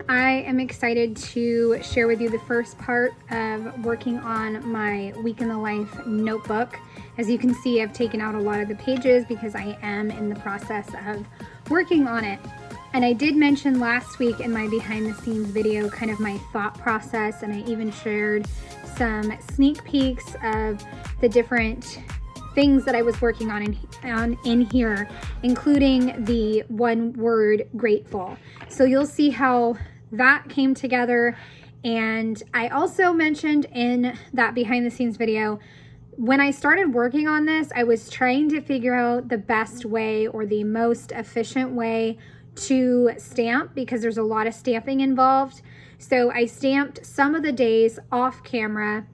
I am excited to share with you the first part of working on my week in the life notebook. As you can see, I've taken out a lot of the pages because I am in the process of working on it. And I did mention last week in my behind the scenes video kind of my thought process, and I even shared some sneak peeks of the different things that I was working on in here, including the one word grateful. So you'll see how that came together. And I also mentioned in that behind the scenes video, when I started working on this, I was trying to figure out the best way or the most efficient way to stamp because there's a lot of stamping involved. So I stamped some of the days off camera.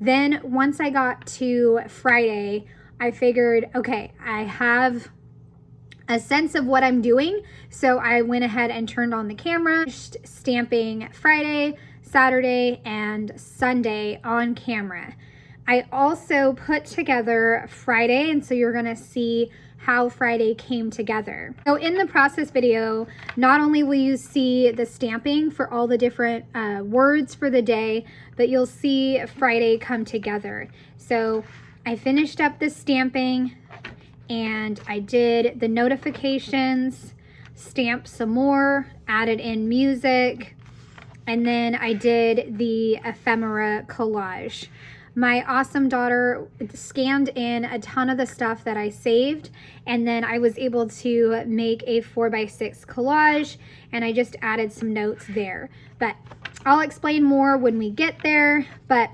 Then once I got to Friday, I figured, okay, I have a sense of what I'm doing. So I went ahead and turned on the camera, stamping Friday, Saturday, and Sunday on camera. I also put together Friday, and so you're gonna see how Friday came together. So in the process video, not only will you see the stamping for all the different words for the day, but you'll see Friday come together. So I finished up the stamping and I did the notifications, stamped some more, added in music, and then I did the ephemera collage. My awesome daughter scanned in a ton of the stuff that I saved, and then I was able to make a 4x6 collage, and I just added some notes there. But I'll explain more when we get there, but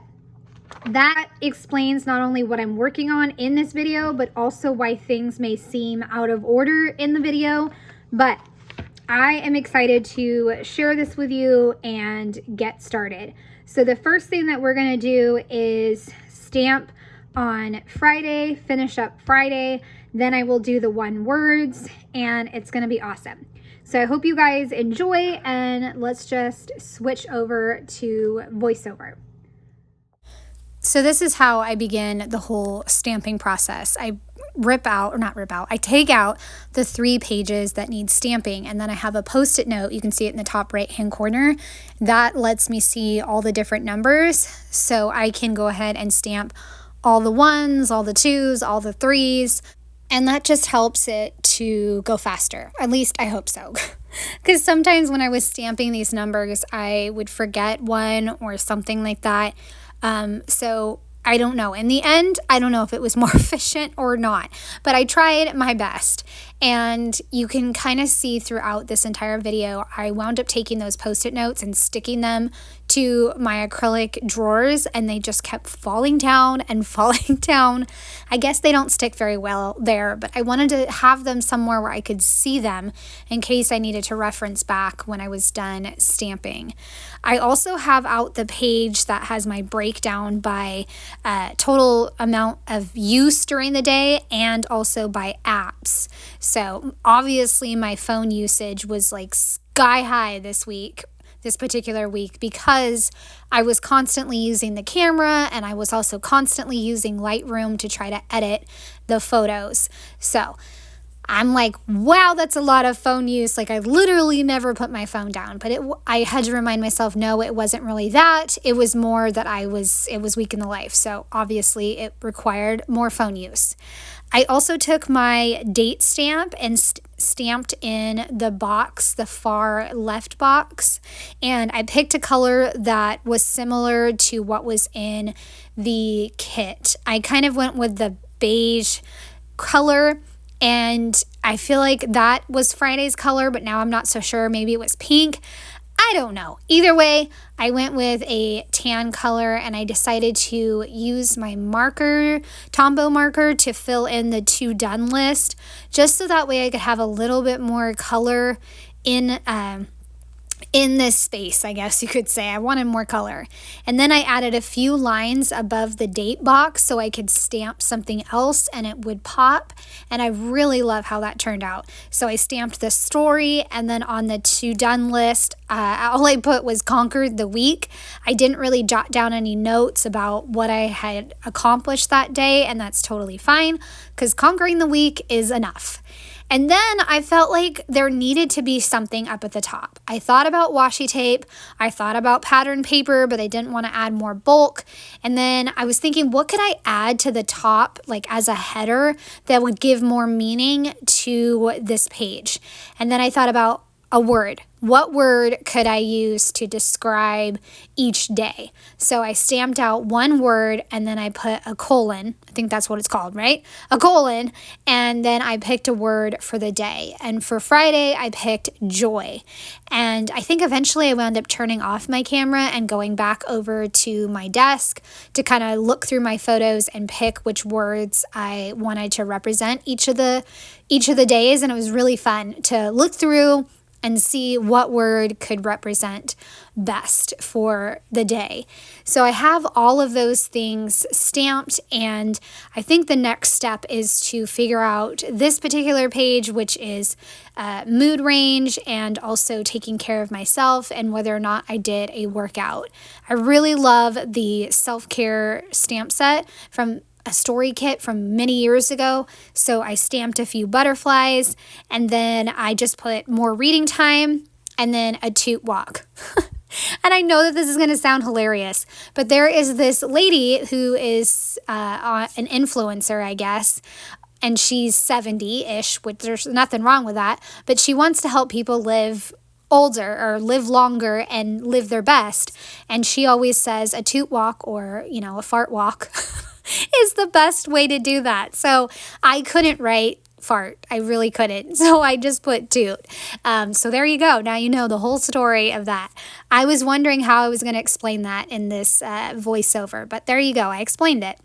that explains not only what I'm working on in this video, but also why things may seem out of order in the video. But I am excited to share this with you and get started. So the first thing that we're going to do is stamp on Friday, finish up Friday, then I will do the one words, and it's going to be awesome. So I hope you guys enjoy, and let's just switch over to voiceover. So this is how I begin the whole stamping process. I take out the 3 pages that need stamping, and then I have a post-it note. You can see it in the top right hand corner. That lets me see all the different numbers, so I can go ahead and stamp all the 1s, all the 2s, all the 3s, and that just helps it to go faster. At least I hope so. Because sometimes when I was stamping these numbers, I would forget one or something like that. So I don't know. In the end, I don't know if it was more efficient or not, but I tried my best. And you can kind of see throughout this entire video, I wound up taking those post-it notes and sticking them to my acrylic drawers, and they just kept falling down and falling down. I guess they don't stick very well there, but I wanted to have them somewhere where I could see them in case I needed to reference back when I was done stamping. I also have out the page that has my breakdown by total amount of use during the day and also by apps. So obviously my phone usage was like sky high this particular week, because I was constantly using the camera, and I was also constantly using Lightroom to try to edit the photos. So I'm like, wow, that's a lot of phone use. Like, I literally never put my phone down, but I had to remind myself, no, it wasn't really that. It was more that it was week in the life. So obviously it required more phone use. I also took my date stamp and stamped in the box, the far left box, and I picked a color that was similar to what was in the kit. I kind of went with the beige color, and I feel like that was Friday's color, but now I'm not so sure. Maybe it was pink. I don't know. Either way, I went with a tan color, and I decided to use my marker, Tombow marker, to fill in the to done list, just so that way I could have a little bit more color in this space, I guess you could say. I wanted more color. And then I added a few lines above the date box so I could stamp something else and it would pop. And I really love how that turned out. So I stamped the story, and then on the to done list, all I put was conquered the week. I didn't really jot down any notes about what I had accomplished that day, and that's totally fine because conquering the week is enough. And then I felt like there needed to be something up at the top. I thought about washi tape. I thought about pattern paper, but I didn't want to add more bulk. And then I was thinking, what could I add to the top, like as a header, that would give more meaning to this page? And then I thought about a word. What word could I use to describe each day? So I stamped out one word and then I put a colon. I think that's what it's called, right? A colon. And then I picked a word for the day. And for Friday, I picked joy. And I think eventually I wound up turning off my camera and going back over to my desk to kind of look through my photos and pick which words I wanted to represent each of the days. And it was really fun to look through and see what word could represent best for the day. So I have all of those things stamped, and I think the next step is to figure out this particular page, which is mood range and also taking care of myself and whether or not I did a workout. I really love the self-care stamp set from a story kit from many years ago. So I stamped a few butterflies, and then I just put more reading time and then a toot walk. And I know that this is going to sound hilarious, but there is this lady who is an influencer, I guess, and she's 70-ish, which there's nothing wrong with that, but she wants to help people live older or live longer and live their best. And she always says a toot walk, or, a fart walk is the best way to do that. So I couldn't write fart. I really couldn't. So I just put toot. So there you go. Now you know the whole story of that. I was wondering how I was going to explain that in this voiceover, but there you go. I explained it.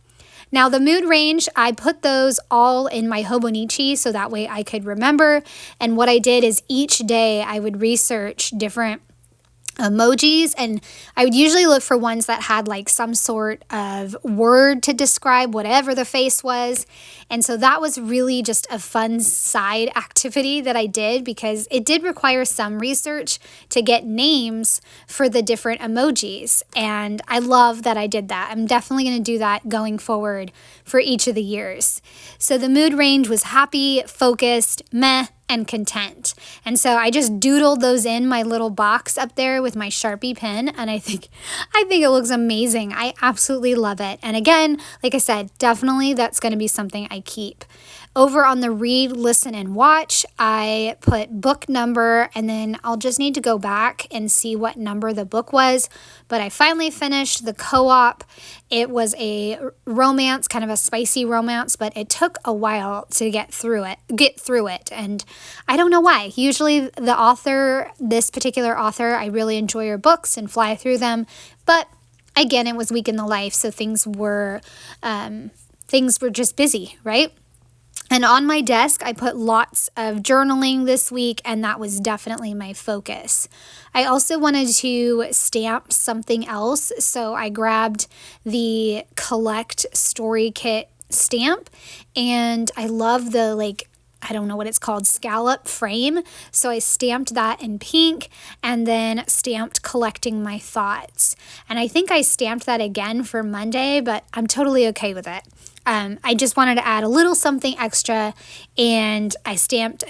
Now the mood range, I put those all in my Hobonichi so that way I could remember. And what I did is each day I would research different emojis, and I would usually look for ones that had like some sort of word to describe whatever the face was. And so that was really just a fun side activity that I did, because it did require some research to get names for the different emojis. And I love that I did that. I'm definitely going to do that going forward for each of the years. So the mood range was happy, focused, meh, and content. And so I just doodled those in my little box up there with my Sharpie pen, and I think it looks amazing. I absolutely love it. And again, like I said, definitely that's going to be something I keep. Over on the read, listen, and watch, I put book number, and then I'll just need to go back and see what number the book was. But I finally finished the co-op. It was a romance, kind of a spicy romance, but it took a while to get through it. And I don't know why. Usually the author, this particular author, I really enjoy her books and fly through them. But again, it was week in the life, so things were just busy, right? And on my desk, I put lots of journaling this week, and that was definitely my focus. I also wanted to stamp something else, so I grabbed the Collect Story Kit stamp, and I love the, I don't know what it's called, scallop frame. So I stamped that in pink and then stamped Collecting My Thoughts. And I think I stamped that again for Monday, but I'm totally okay with it. I just wanted to add a little something extra, and I stamped,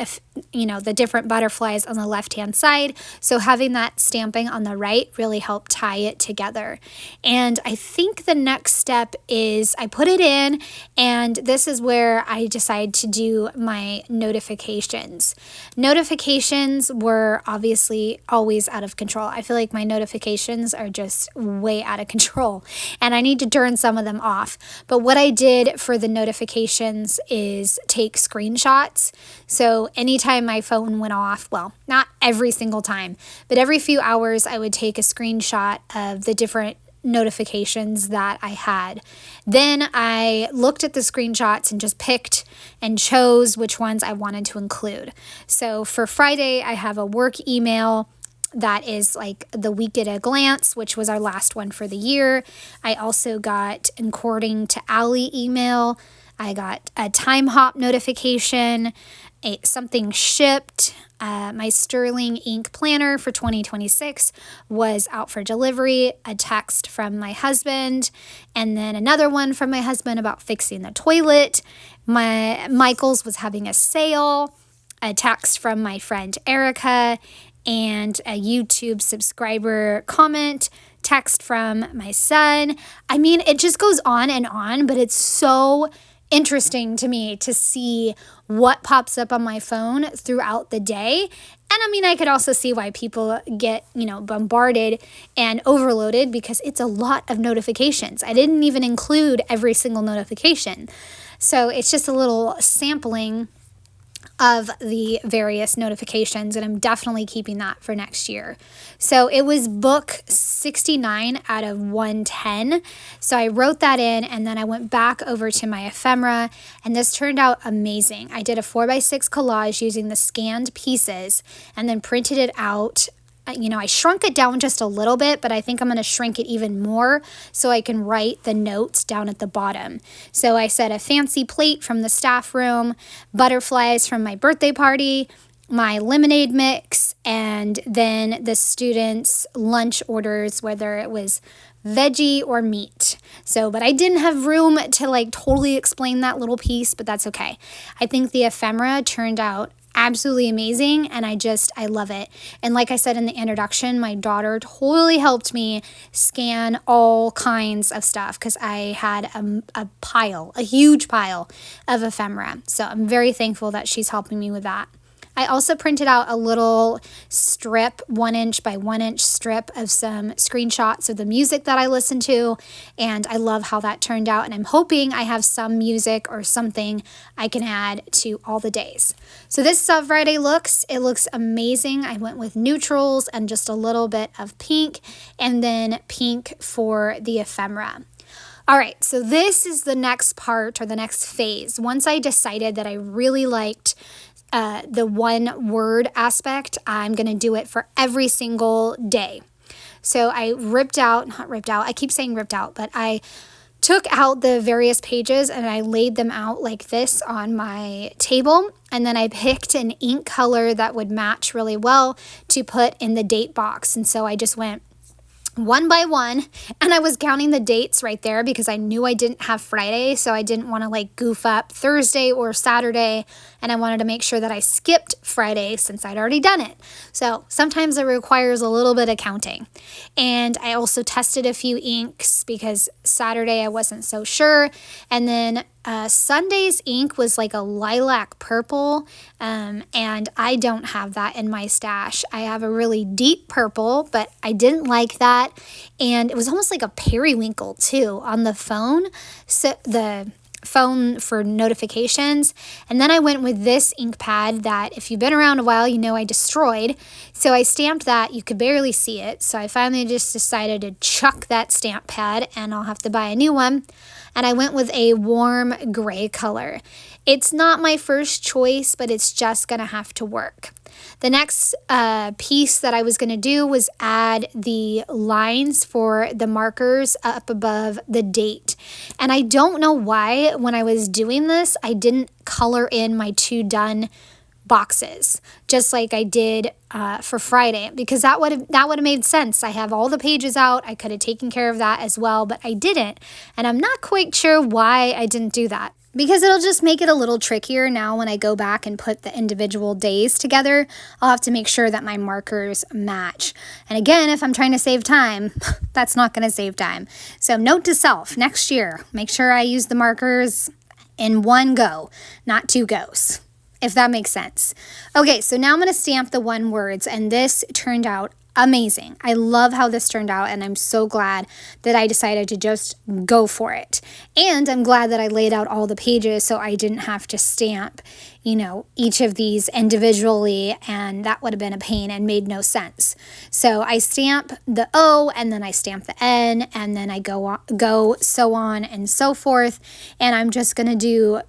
the different butterflies on the left-hand side. So having that stamping on the right really helped tie it together. And I think the next step is I put it in, and this is where I decided to do my notifications. Notifications were obviously always out of control. I feel like my notifications are just way out of control, and I need to turn some of them off. But what I did for the notifications is take screenshots. So anytime my phone went off, well, not every single time, but every few hours I would take a screenshot of the different notifications that I had. Then I looked at the screenshots and just picked and chose which ones I wanted to include. So for Friday, I have a work email that is like the week at a glance, which was our last one for the year. I also got according to Allie email. I got a time hop notification, something shipped. My Sterling ink planner for 2026 was out for delivery, a text from my husband, and then another one from my husband about fixing the toilet. Michael's was having a sale. a text from my friend Erica, and a YouTube subscriber comment, text from my son. I mean, it just goes on, but it's so interesting to me to see what pops up on my phone throughout the day. And I mean, I could also see why people get, bombarded and overloaded, because it's a lot of notifications. I didn't even include every single notification. So it's just a little sampling of the various notifications, and I'm definitely keeping that for next year. So it was book 69 out of 110. So I wrote that in, and then I went back over to my ephemera, and this turned out amazing. I did a 4x6 collage using the scanned pieces and then printed it out. I shrunk it down just a little bit, but I think I'm going to shrink it even more so I can write the notes down at the bottom. So I said a fancy plate from the staff room, butterflies from my birthday party, my lemonade mix, and then the students' lunch orders, whether it was veggie or meat. But I didn't have room to totally explain that little piece, but that's okay. I think the ephemera turned out absolutely amazing, and I love it. And like I said in the introduction, my daughter totally helped me scan all kinds of stuff because I had a huge pile of ephemera. So I'm very thankful that she's helping me with that. I also printed out a little strip, 1" by 1" strip of some screenshots of the music that I listened to, and I love how that turned out, and I'm hoping I have some music or something I can add to all the days. So this is how Friday looks. It looks amazing. I went with neutrals and just a little bit of pink, and then pink for the ephemera. All right, so this is the next part, or the next phase. Once I decided that I really liked the one word aspect, I'm going to do it for every single day. So I I keep saying ripped out, but I took out the various pages and I laid them out like this on my table. And then I picked an ink color that would match really well to put in the date box. And so I just went one by one, and I was counting the dates right there because I knew I didn't have Friday, so I didn't want to goof up Thursday or Saturday, and I wanted to make sure that I skipped Friday since I'd already done it. So sometimes it requires a little bit of counting. And I also tested a few inks because Saturday I wasn't so sure, and then Sunday's ink was like a lilac purple, and I don't have that in my stash. I have a really deep purple, but I didn't like that, and it was almost like a periwinkle too on the phone, so the phone for notifications. And then I went with this ink pad that, if you've been around a while, I destroyed. So I stamped that. You could barely see it, so I finally just decided to chuck that stamp pad, and I'll have to buy a new one. And I went with a warm gray color. It's not my first choice, but it's just going to have to work. The next piece that I was going to do was add the lines for the markers up above the date. And I don't know why, when I was doing this, I didn't color in my 2 done boxes, just like I did for Friday, because that would have made sense. I have all the pages out. I could have taken care of that as well, but I didn't. And I'm not quite sure why I didn't do that, because it'll just make it a little trickier now when I go back and put the individual days together. I'll have to make sure that my markers match. And again, if I'm trying to save time, that's not going to save time. So note to self, next year, make sure I use the markers in one go, not 2 goes, if that makes sense. Okay, so now I'm going to stamp the one words, and this turned out amazing. I love how this turned out, and I'm so glad that I decided to just go for it. And I'm glad that I laid out all the pages so I didn't have to stamp, each of these individually, and that would have been a pain and made no sense. So I stamp the O, and then I stamp the N, and then I go so on and so forth, and I'm just going to do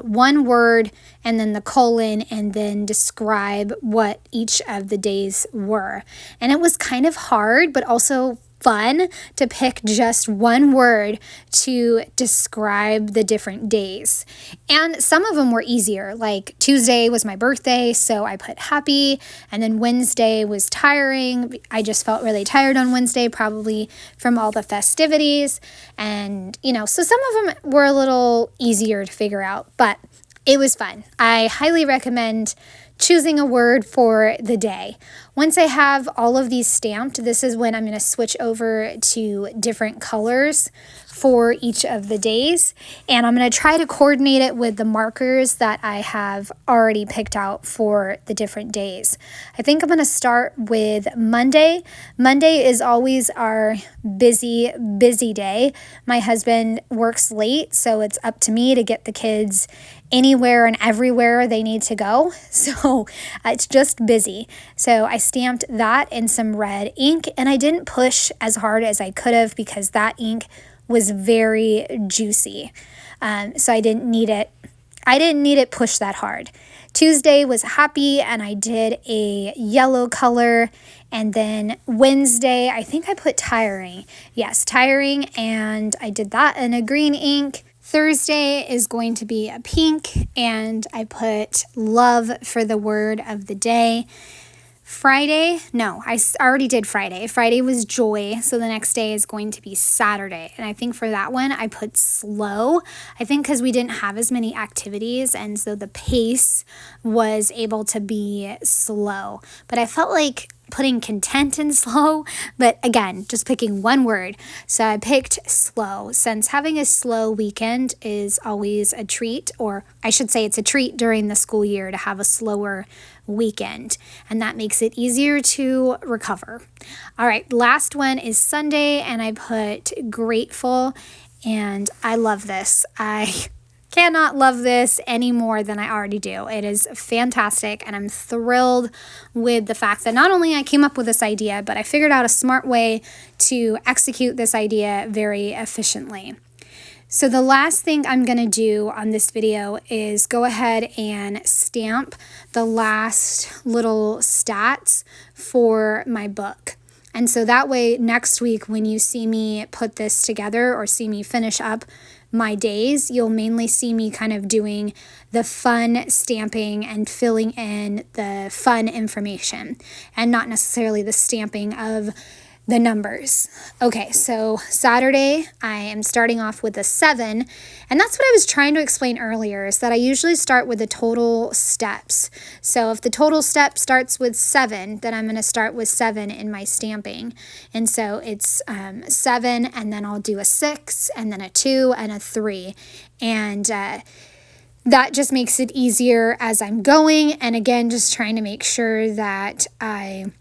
one word and then the colon, and then describe what each of the days were. And it was kind of hard, but also fun to pick just one word to describe the different days. And some of them were easier, like Tuesday was my birthday, so I put happy, and then Wednesday was tiring. I just felt really tired on Wednesday, probably from all the festivities. And, so some of them were a little easier to figure out, but it was fun. I highly recommend choosing a word for the day. Once I have all of these stamped, this is when I'm going to switch over to different colors for each of the days. And I'm going to try to coordinate it with the markers that I have already picked out for the different days. I think I'm going to start with Monday. Monday is always our busy day. My husband works late, so it's up to me to get the kids anywhere and everywhere they need to go. So it's just busy. So I stamped that in some red ink, and I didn't push as hard as I could have because that ink was very juicy. So I didn't need it pushed that hard. Tuesday was happy, and I did a yellow color. And then Wednesday, I think I put tiring. Yes, tiring, and I did that in a green ink. Thursday is going to be a pink, and I put love for the word of the day. Friday, no, I already did Friday. Friday was joy, so the next day is going to be Saturday. And I think for that one, I put slow. I think because we didn't have as many activities, and so the pace was able to be slow. But I felt like putting content in slow, but again, just picking one word. So I picked slow, since having a slow weekend is always a treat, or I should say it's a treat during the school year to have a slower weekend, and that makes it easier to recover. All right, last one is Sunday, and I put grateful, and I love this. I cannot love this any more than I already do. It is fantastic, and I'm thrilled with the fact that not only I came up with this idea, but I figured out a smart way to execute this idea very efficiently. So the last thing I'm going to do on this video is go ahead and stamp the last little stats for my book. And so that way next week when you see me put this together or see me finish up my days, you'll mainly see me kind of doing the fun stamping and filling in the fun information and not necessarily the stamping of the numbers. Okay, so Saturday, I am starting off with a 7, and that's what I was trying to explain earlier, is that I usually start with the total steps. So if the total step starts with 7, then I'm going to start with 7 in my stamping. And so it's 7, and then I'll do a 6, and then a 2, and a 3. And that just makes it easier as I'm going. And again, just trying to make sure that I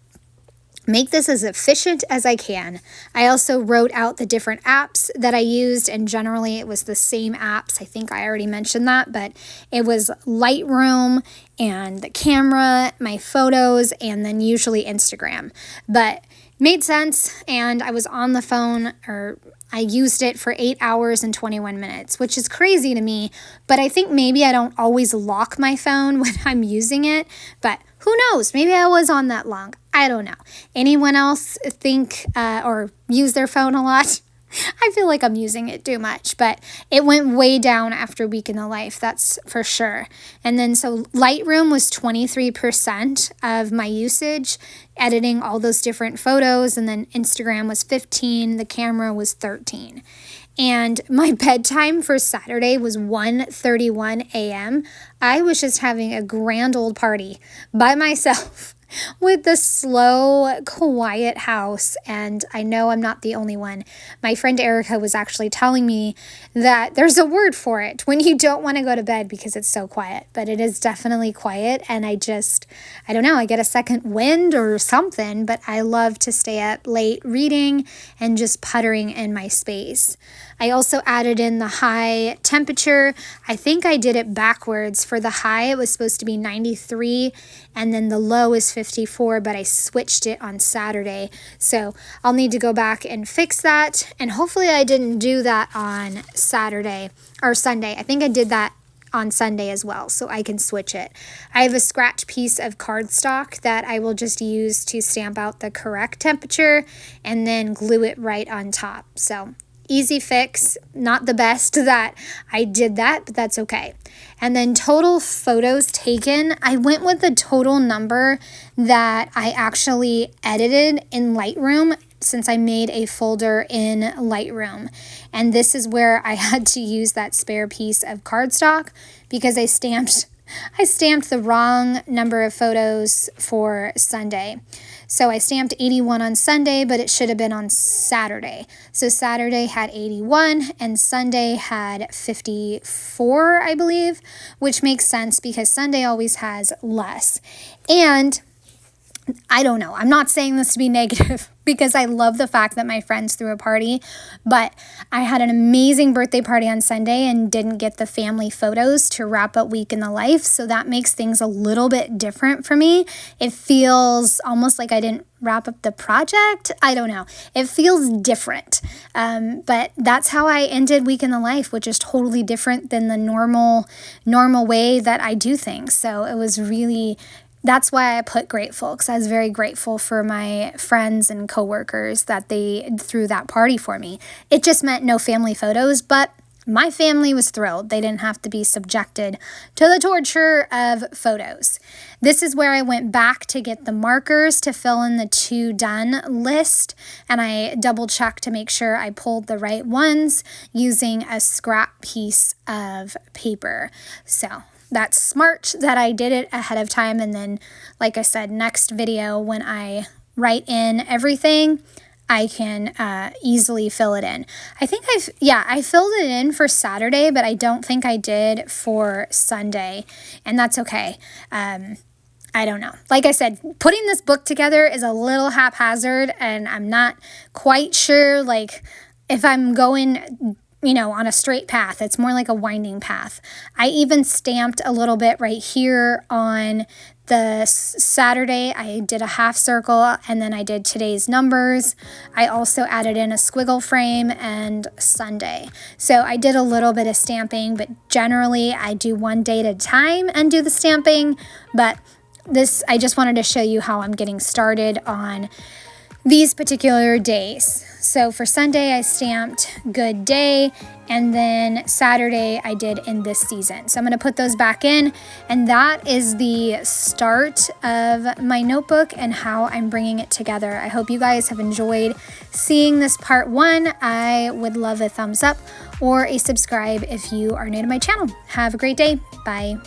make this as efficient as I can. I also wrote out the different apps that I used, and generally it was the same apps. I think I already mentioned that, but it was Lightroom and the camera, my photos, and then usually Instagram. But made sense, and I was on the phone, or I used it for 8 hours and 21 minutes, which is crazy to me, but I think maybe I don't always lock my phone when I'm using it, but who knows? Maybe I was on that long. I don't know. Anyone else think or use their phone a lot? I feel like I'm using it too much, but it went way down after Week in the Life, that's for sure. And then so Lightroom was 23% of my usage, editing all those different photos, and then Instagram was 15, the camera was 13. And my bedtime for Saturday was 1:31 a.m. I was just having a grand old party by myself with the slow, quiet house. And I know I'm not the only one. My friend Erica was actually telling me that there's a word for it when you don't want to go to bed because it's so quiet. But it is definitely quiet. And I don't know, I get a second wind or something. But I love to stay up late reading and just puttering in my space. I also added in the high temperature. I think I did it backwards. For the high, it was supposed to be 93, and then the low is 54, but I switched it on Saturday. So I'll need to go back and fix that, and hopefully I didn't do that on Saturday or Sunday. I think I did that on Sunday as well, so I can switch it. I have a scratch piece of cardstock that I will just use to stamp out the correct temperature and then glue it right on top. So easy fix, not the best that I did that, but that's okay. And then total photos taken, I went with the total number that I actually edited in Lightroom, since I made a folder in Lightroom. And this is where I had to use that spare piece of cardstock because I stamped I stamped the wrong number of photos for Sunday. So I stamped 81 on Sunday, but it should have been on Saturday. So Saturday had 81 and Sunday had 54, I believe, which makes sense because Sunday always has less. And I don't know. I'm not saying this to be negative because I love the fact that my friends threw a party, but I had an amazing birthday party on Sunday and didn't get the family photos to wrap up Week in the Life. So that makes things a little bit different for me. It feels almost like I didn't wrap up the project. I don't know. It feels different. But that's how I ended Week in the Life, which is totally different than the normal way that I do things. So it was really, that's why I put grateful, because I was very grateful for my friends and coworkers that they threw that party for me. It just meant no family photos, but my family was thrilled. They didn't have to be subjected to the torture of photos. This is where I went back to get the markers to fill in the to done list, and I double checked to make sure I pulled the right ones using a scrap piece of paper. So that's smart that I did it ahead of time. And then, like I said, next video, when I write in everything, I can easily fill it in. I think I filled it in for Saturday, but I don't think I did for Sunday, and that's okay. I don't know. Like I said, putting this book together is a little haphazard, and I'm not quite sure, like, if I'm going on a straight path. It's more like a winding path. I even stamped a little bit right here on the Saturday. I did a half circle, and then I did today's numbers. I also added in a squiggle frame and Sunday. So I did a little bit of stamping, but generally I do one day at a time and do the stamping. But this, I just wanted to show you how I'm getting started on these particular days. So for Sunday, I stamped good day, and then Saturday I did in this season. So I'm going to put those back in, and that is the start of my notebook and how I'm bringing it together. I hope you guys have enjoyed seeing this part 1. I would love a thumbs up or a subscribe if you are new to my channel. Have a great day. Bye.